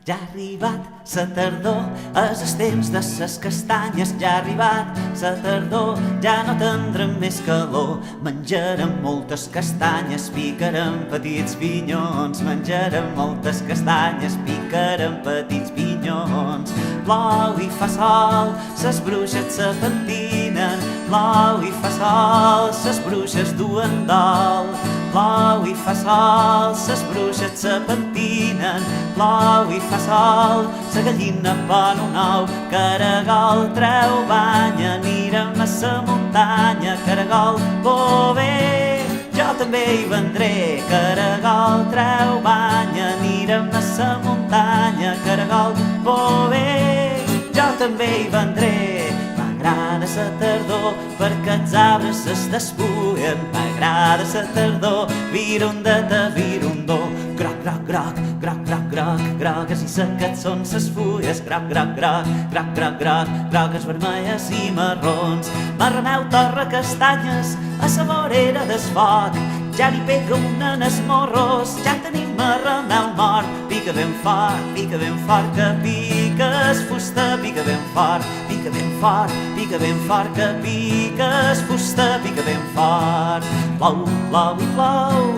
Ja ha arribat sa tardor, és el temps de ses castanyes. Ja ha arribat sa tardor, ja no tindrem més calor. Menjarem moltes castanyes, picarem petits pinyons. Menjarem moltes castanyes, picarem petits pinyons. Plou i fa sol, ses bruixes se pentinen. Plou i fa sol, ses bruixes duen dol. Plou i fa sol, ses bruixes se pentinen. Plou i fa sol, sa gallina pon un ou. Caragol treu banya, anirem a sa muntanya. Caragol, bé, jo també hi vendré. Caragol treu banya, anirem a sa muntanya. Caragol, bé, jo també hi vendré. M'agrada sa tardor perquè els arbres es despullen. M'agrada sa tardor, virundeta, virundó. Groc, groc, groc, groc, groc, groc, grogues i seques són ses fulles. Groc, groc, groc, groc, groc, groc, grogues vermelles i marrons. Marrameu torra castanyes a sa vorera del foc. Ja li pega una en els morros, ja tenim marrameu mort. Pica ben fort, que piques fusta. Pica ben fort, pica ben fort, pica ben fort, que piques fusta. Pica ben fort. Plou, plou i plou,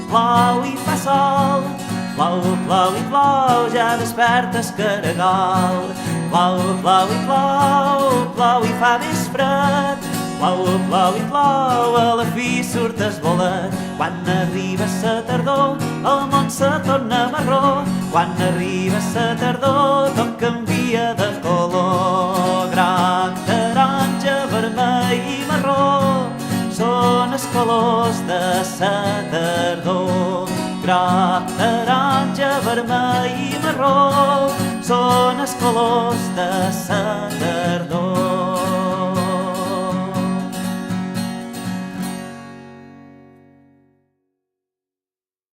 plou i fa sol. Plou, plou i plou, ja desperta el caragol. Plou, plou i plou, plou i fa més fred. Plou, plou i plou, a la fi surt el bolet. Quan arriba sa tardor, el món se torna marró. Quan arriba sa tardor, tot canvia de color. Groc, taronja, vermell i marró són els colors de sa tardor. Groc, taronja, vermell i marró són els colors de sa tardor.